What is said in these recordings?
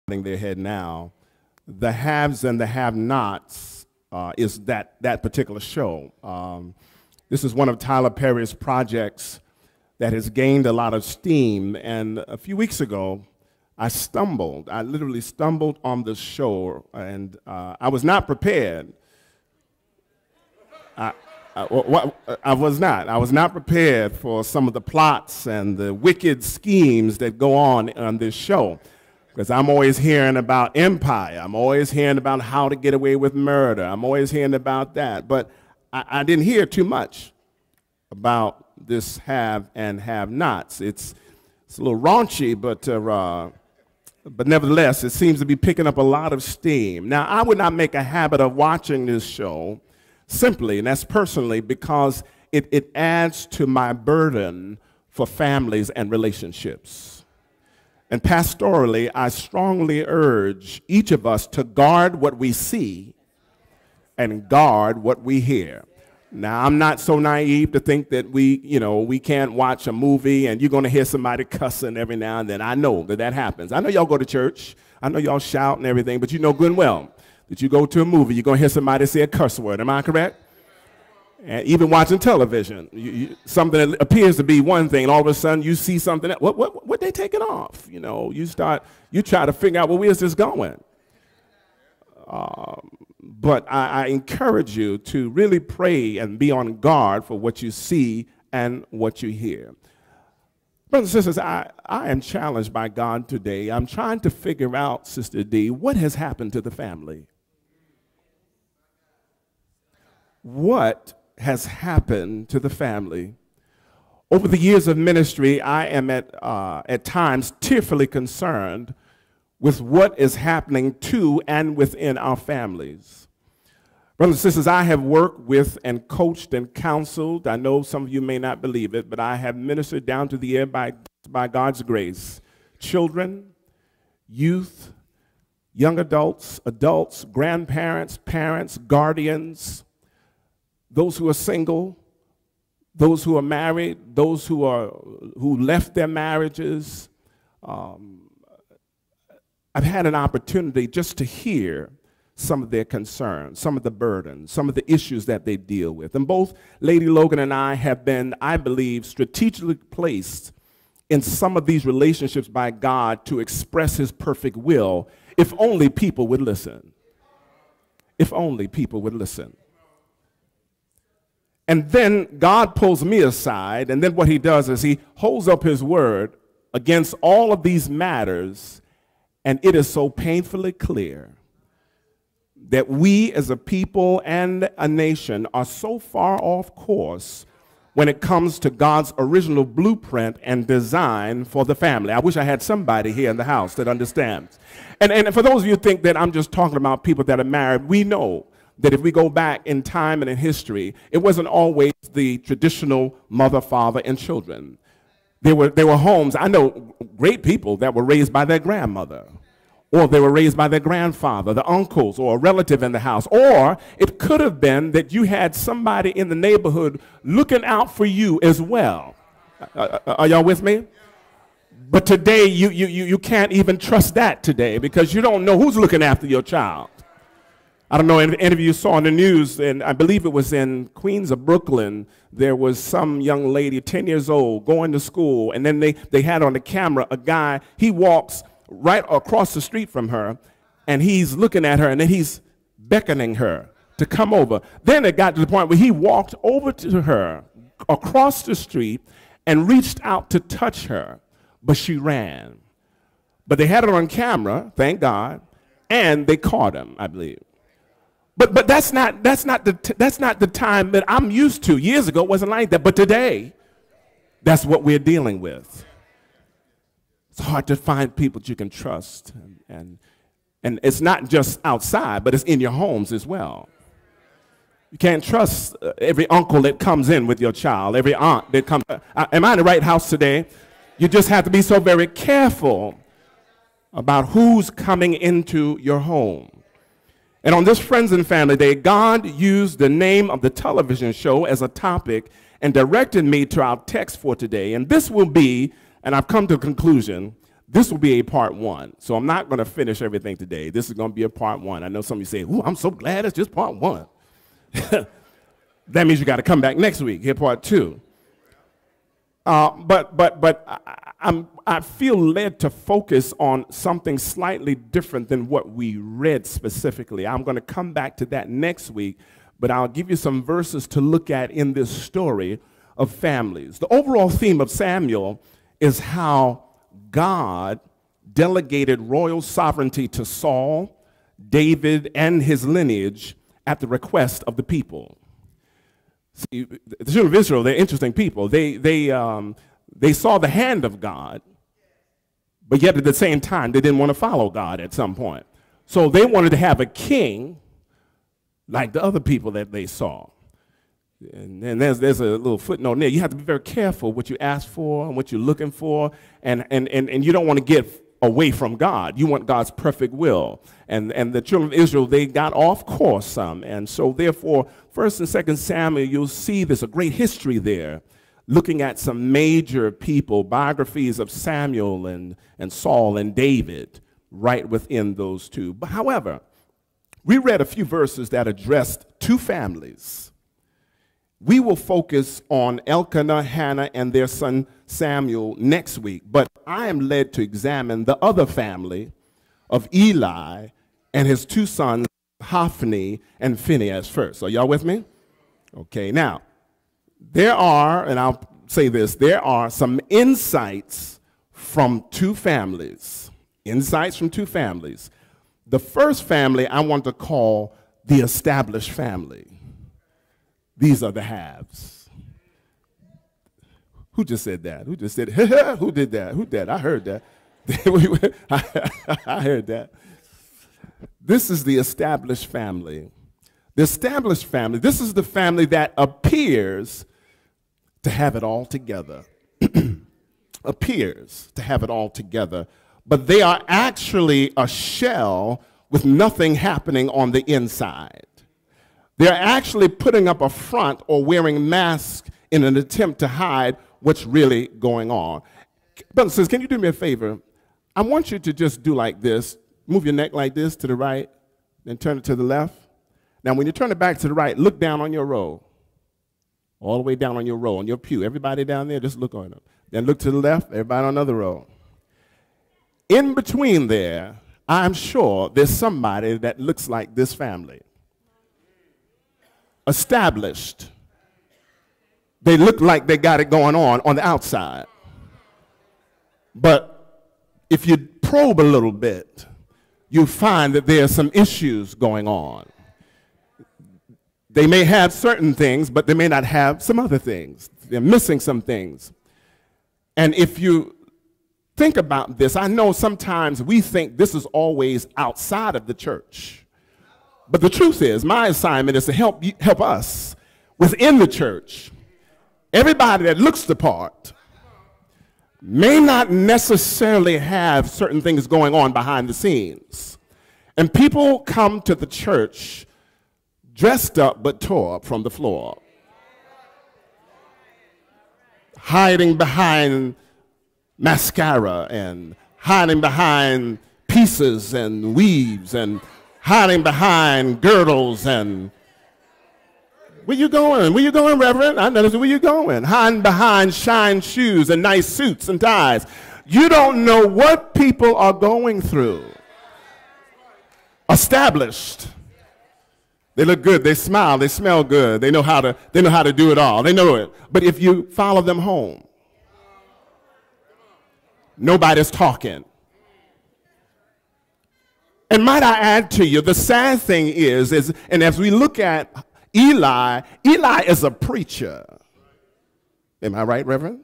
their head now. The haves and the have-nots is that particular show. This is one of Tyler Perry's projects that has gained a lot of steam. And a few weeks ago, I literally stumbled on this show, and I was not prepared. I was not prepared for some of the plots and the wicked schemes that go on this show. Because I'm always hearing about empire. I'm always hearing about how to get away with murder. I'm always hearing about that. But I didn't hear too much about this have and have-nots. It's a little raunchy, but nevertheless, it seems to be picking up a lot of steam. Now, I would not make a habit of watching this show simply, and that's personally, because it adds to my burden for families and relationships. And pastorally, I strongly urge each of us to guard what we see and guard what we hear. Now, I'm not so naive to think that we can't watch a movie and you're going to hear somebody cussing every now and then. I know that happens. I know y'all go to church. I know y'all shout and everything, but you know good and well that you go to a movie, you're going to hear somebody say a curse word. Am I correct? And even watching television, something that appears to be one thing, and all of a sudden you see something else. What they taking off? You try to figure out, well, where's this going? But I encourage you to really pray and be on guard for what you see and what you hear. Brothers and sisters, I am challenged by God today. I'm trying to figure out, Sister D, what has happened to the family? What has happened to the family? Over the years of ministry, I am at times tearfully concerned with what is happening to and within our families. Brothers and sisters, I have worked with and coached and counseled. I know some of you may not believe it, but I have ministered down to the end by God's grace. Children, youth, young adults, grandparents, parents, guardians, those who are single, those who are married, those who left their marriages. I've had an opportunity just to hear some of their concerns, some of the burdens, some of the issues that they deal with. And both Lady Logan and I have been, I believe, strategically placed in some of these relationships by God to express his perfect will, if only people would listen. If only people would listen. And then God pulls me aside, and then what he does is he holds up his word against all of these matters, and it is so painfully clear that we as a people and a nation are so far off course when it comes to God's original blueprint and design for the family. I wish I had somebody here in the house that understands. And for those of you who think that I'm just talking about people that are married, we know that if we go back in time and in history, it wasn't always the traditional mother, father, and children. There were homes. I know great people that were raised by their grandmother, or they were raised by their grandfather, the uncles, or a relative in the house. Or it could have been that you had somebody in the neighborhood looking out for you as well. Are y'all with me? But today, you can't even trust that today because you don't know who's looking after your child. I don't know if any of you saw on the news, and I believe it was in Queens or Brooklyn, there was some young lady, 10 years old, going to school, and then they had on the camera a guy, he walks right across the street from her, and he's looking at her, and then he's beckoning her to come over. Then it got to the point where he walked over to her across the street and reached out to touch her, but she ran. But they had it on camera, thank God, and they caught him, I believe. But that's not the time that I'm used to. Years ago, it wasn't like that. But today, that's what we're dealing with. It's hard to find people that you can trust. And it's not just outside, but it's in your homes as well. You can't trust every uncle that comes in with your child, every aunt that comes. Am I in the right house today? You just have to be so very careful about who's coming into your home. And on this Friends and Family Day, God used the name of the television show as a topic and directed me to our text for today. And this will be, and I've come to a conclusion, This will be a part one. So I'm not going to finish everything today. This is going to be a part one. I know some of you say, "Ooh, I'm so glad it's just part one." That means you got to come back next week, hear part two. I feel led to focus on something slightly different than what we read specifically. I'm going to come back to that next week, but I'll give you some verses to look at in this story of families. The overall theme of Samuel is how God delegated royal sovereignty to Saul, David, and his lineage at the request of the people. See, the children of Israel, they're interesting people. They saw the hand of God, but yet at the same time, they didn't want to follow God at some point. So they wanted to have a king like the other people that they saw. And there's a little footnote there. You have to be very careful what you ask for and what you're looking for, and you don't want to get away from God. You want God's perfect will. And the children of Israel, they got off course some. And so therefore, 1st and 2nd Samuel, you'll see there's a great history there, looking at some major people, biographies of Samuel and Saul and David, right within those two. But however, we read a few verses that addressed two families. We will focus on Elkanah, Hannah, and their son Samuel next week, but I am led to examine the other family of Eli and his two sons, Hophni and Phinehas first. Are y'all with me? Okay, now, there are, and I'll say this, there are some insights from two families. Insights from two families. The first family I want to call the established family. These are the haves. Who just said that? Who just said, who did that? Who did that? I heard that. I heard that. This is the established family. The established family, this is the family that appears to have it all together. Appears to have it all together. But they are actually a shell with nothing happening on the inside. They're actually putting up a front or wearing masks in an attempt to hide what's really going on. Brothers and sisters, can you do me a favor? I want you to just do like this. Move your neck like this to the right, then turn it to the left. Now, when you turn it back to the right, look down on your row. All the way down on your row, on your pew. Everybody down there, just look on them. Then look to the left, everybody on another row. In between there, I'm sure there's somebody that looks like this family. Established. They look like they got it going on the outside. But if you probe a little bit, you find that there are some issues going on. They may have certain things, but they may not have some other things. They're missing some things. And if you think about this, I know sometimes we think this is always outside of the church. But the truth is, my assignment is to help us within the church. Everybody that looks the part may not necessarily have certain things going on behind the scenes. And people come to the church dressed up but tore up from the floor, hiding behind mascara and hiding behind pieces and weaves and hiding behind girdles and where you going? Where you going, Reverend? I noticed where you going. Hiding behind shine shoes and nice suits and ties. You don't know what people are going through. Established. They look good. They smile. They smell good. They know how to do it all. They know it. But if you follow them home, nobody's talking. And might I add to you, the sad thing is, and as we look at Eli is a preacher. Am I right, Reverend?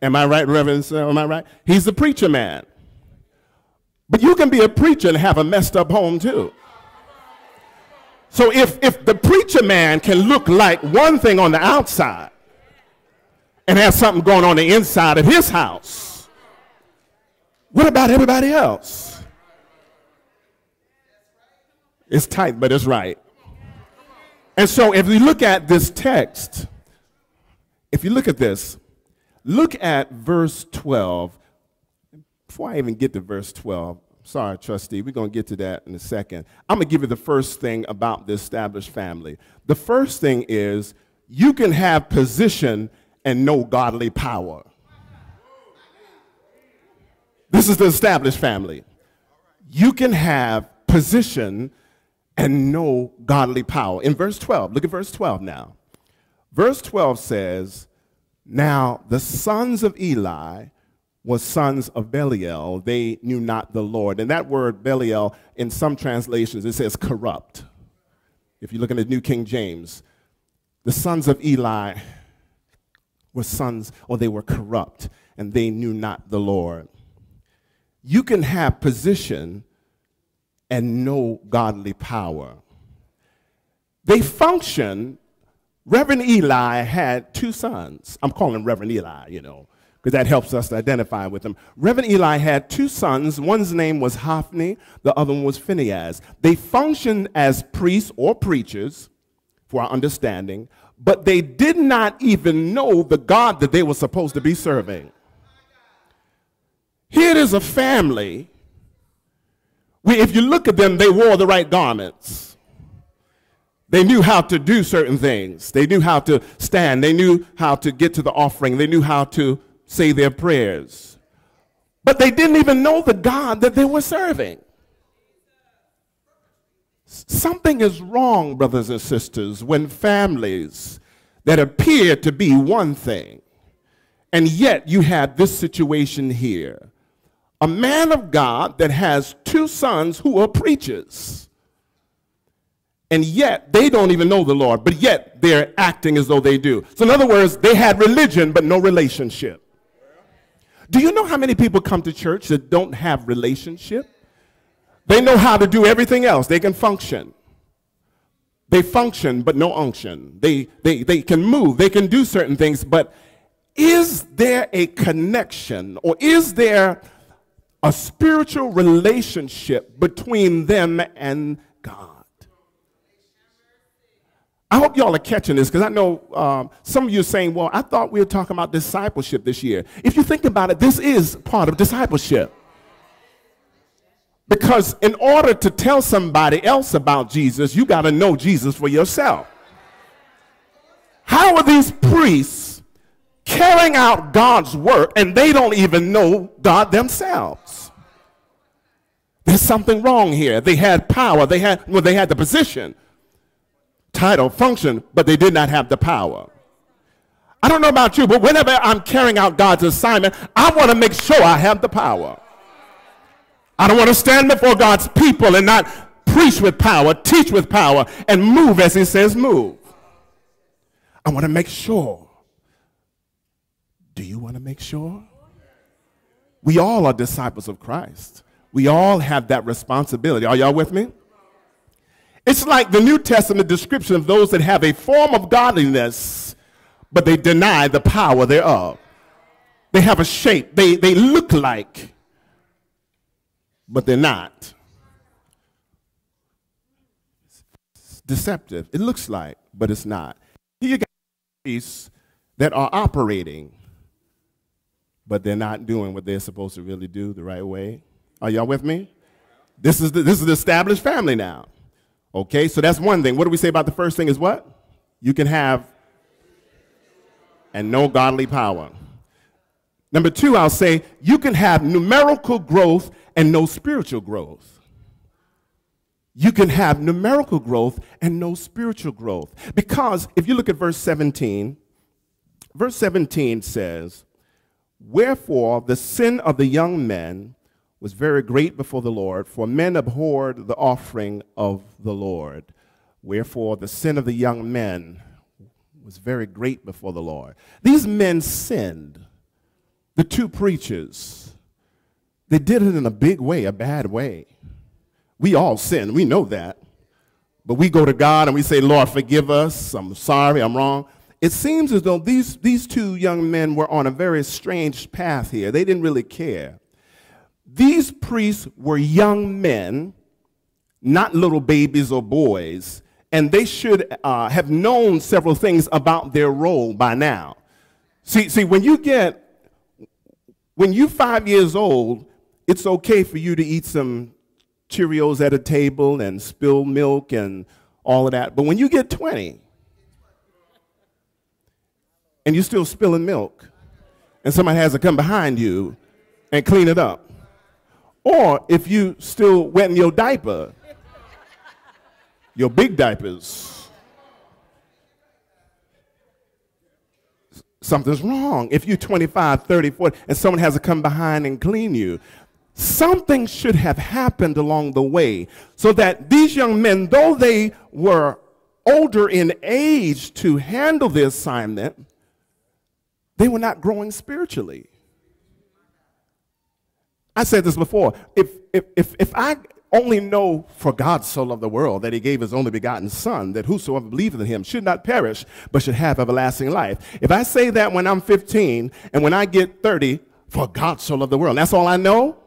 Am I right, Reverend? Am I right? He's the preacher man. But you can be a preacher and have a messed up home too. So if the preacher man can look like one thing on the outside and have something going on the inside of his house, what about everybody else? It's tight, but it's right. And so if we look at this text, if you look at this, look at verse 12. before I even get to verse 12, sorry, trustee, we're going to get to that in a second. I'm going to give you the first thing about the established family. The first thing is you can have position and no godly power. This is the established family. You can have position and no godly power. In verse 12, look at verse 12 now. Verse 12 says, now the sons of Eli were sons of Belial. They knew not the Lord. And that word Belial, in some translations, it says corrupt. If you look in the New King James, the sons of Eli were sons, or they were corrupt, and they knew not the Lord. You can have position and no godly power. They function. Reverend Eli had two sons. I'm calling him Reverend Eli, because that helps us to identify with him. Reverend Eli had two sons. One's name was Hophni. The other one was Phinehas. They functioned as priests or preachers, for our understanding, but they did not even know the God that they were supposed to be serving. Here it is a family where if you look at them, they wore the right garments. They knew how to do certain things. They knew how to stand. They knew how to get to the offering. They knew how to say their prayers. But they didn't even know the God that they were serving. Something is wrong, brothers and sisters, when families that appear to be one thing, and yet you have this situation here. A man of God that has two sons who are preachers. And yet they don't even know the Lord, but yet they're acting as though they do. So in other words, they had religion but no relationship. Do you know how many people come to church that don't have relationship? They know how to do everything else. They can function. They function but no unction. They can move. They can do certain things, but is there a connection, or is there a spiritual relationship between them and God? I hope y'all are catching this, because I know some of you are saying, well, I thought we were talking about discipleship this year. If you think about it, this is part of discipleship. Because in order to tell somebody else about Jesus, you got to know Jesus for yourself. How are these priests carrying out God's work and they don't even know God themselves? There's something wrong here. They had power. They had the position, title, function, but they did not have the power. I don't know about you, but whenever I'm carrying out God's assignment, I want to make sure I have the power. I don't want to stand before God's people and not preach with power, teach with power, and move as he says move. I want to make sure. Do you want to make sure? We all are disciples of Christ. We all have that responsibility. Are y'all with me? It's like the New Testament description of those that have a form of godliness, but they deny the power thereof. They have a shape. They look like, but they're not. It's deceptive. It looks like, but it's not. Here you got priests that are operating, but they're not doing what they're supposed to really do the right way. Are y'all with me? This is the established family now. Okay, so that's one thing. What do we say about the first thing is what? You can have and no godly power. Number two, I'll say you can have numerical growth and no spiritual growth. You can have numerical growth and no spiritual growth. Because if you look at verse 17 says, wherefore the sin of the young men was very great before the Lord, for men abhorred the offering of the Lord. Wherefore the sin of the young men was very great before the Lord. These men sinned. The two preachers, they did it in a big way, a bad way. We all sin, we know that. But we go to God and we say, Lord, forgive us, I'm sorry, I'm wrong. It seems as though these two young men were on a very strange path here. They didn't really care. These priests were young men, not little babies or boys, and they should have known several things about their role by now. See, when you're 5 years old, it's okay for you to eat some Cheerios at a table and spill milk and all of that. But when you get 20 and you're still spilling milk and somebody has to come behind you and clean it up, or if you still wetting your diaper, your big diapers, something's wrong. If you're 25, 30, 40, and someone has to come behind and clean you, something should have happened along the way so that these young men, though they were older in age to handle the assignment, they were not growing spiritually. I said this before. If I only know for God so loved the world that he gave his only begotten son, that whosoever believeth in him should not perish, but should have everlasting life. If I say that when I'm 15 and when I get 30, for God so loved the world, that's all I know,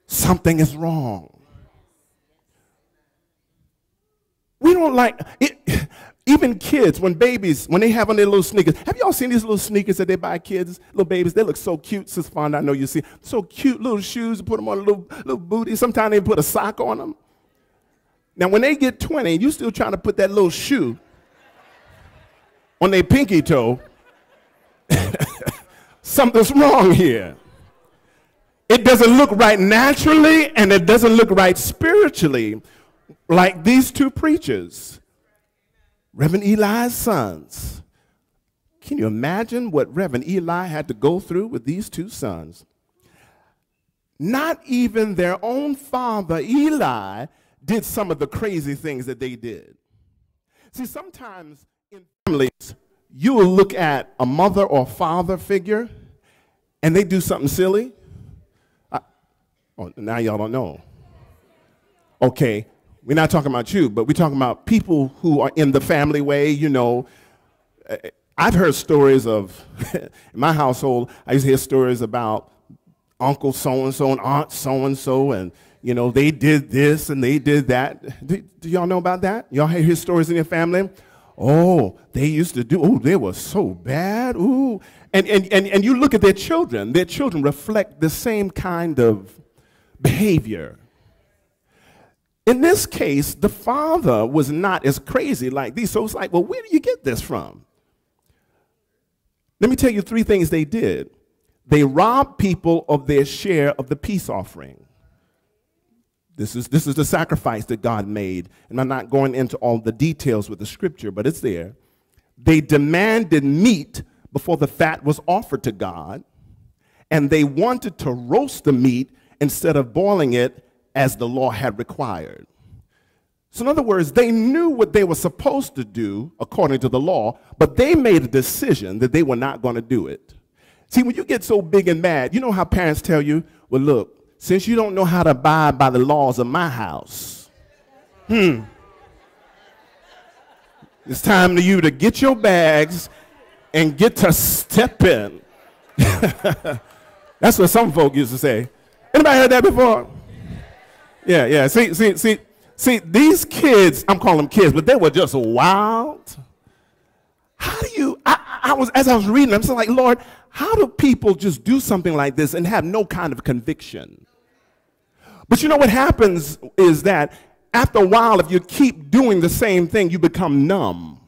something is wrong. We don't like it. Even kids, when babies, when they have on their little sneakers, have y'all seen these little sneakers that they buy kids, little babies? They look so cute. Sister Fonda, I know you see. So cute little shoes, put them on a little booty. Sometimes they put a sock on them. Now, when they get 20, you still trying to put that little shoe on their pinky toe. Something's wrong here. It doesn't look right naturally, and it doesn't look right spiritually, like these two preachers. Reverend Eli's sons. Can you imagine what Reverend Eli had to go through with these two sons? Not even their own father, Eli, did some of the crazy things that they did. See, sometimes in families, you will look at a mother or father figure, and they do something silly. Oh, now y'all don't know. Okay. We're not talking about you, but we're talking about people who are in the family way, you know. I've heard stories of, in my household, I used to hear stories about Uncle so-and-so and Aunt so-and-so, and, you know, they did this and they did that. Do y'all know about that? Y'all hear stories in your family? Oh, they used to do, oh, they were so bad, ooh. And you look at their children reflect the same kind of behavior. In this case, the father was not as crazy like these. So it's like, well, where do you get this from? Let me tell you three things they did. They robbed people of their share of the peace offering. This is the sacrifice that God made. And I'm not going into all the details with the scripture, but it's there. They demanded meat before the fat was offered to God. And they wanted to roast the meat instead of boiling it as the law had required. So in other words, they knew what they were supposed to do according to the law, but they made a decision that they were not going to do it. See, when you get so big and mad, you know how parents tell you, well, look, since you don't know how to abide by the laws of my house, it's time for you to get your bags and get to stepping. That's what some folk used to say. Anybody heard that before? Yeah. See, these kids, I'm calling them kids, but they were just wild. How do you, as I was reading, I'm saying like, Lord, how do people just do something like this and have no kind of conviction? But you know what happens is that after a while, if you keep doing the same thing, you become numb.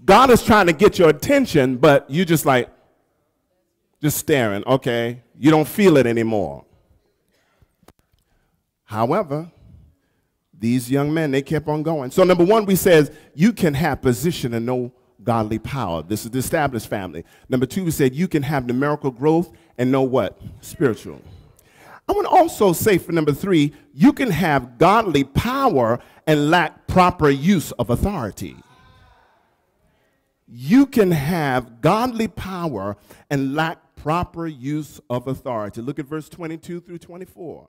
God is trying to get your attention, but you just like, just staring, okay? You don't feel it anymore. However, these young men, they kept on going. So number one, we said, you can have position and no godly power. This is the established family. Number two, we said, you can have numerical growth and no what? Spiritual. I want to also say for number three, you can have godly power and lack proper use of authority. You can have godly power and lack proper use of authority. Look at verse 22 through 24.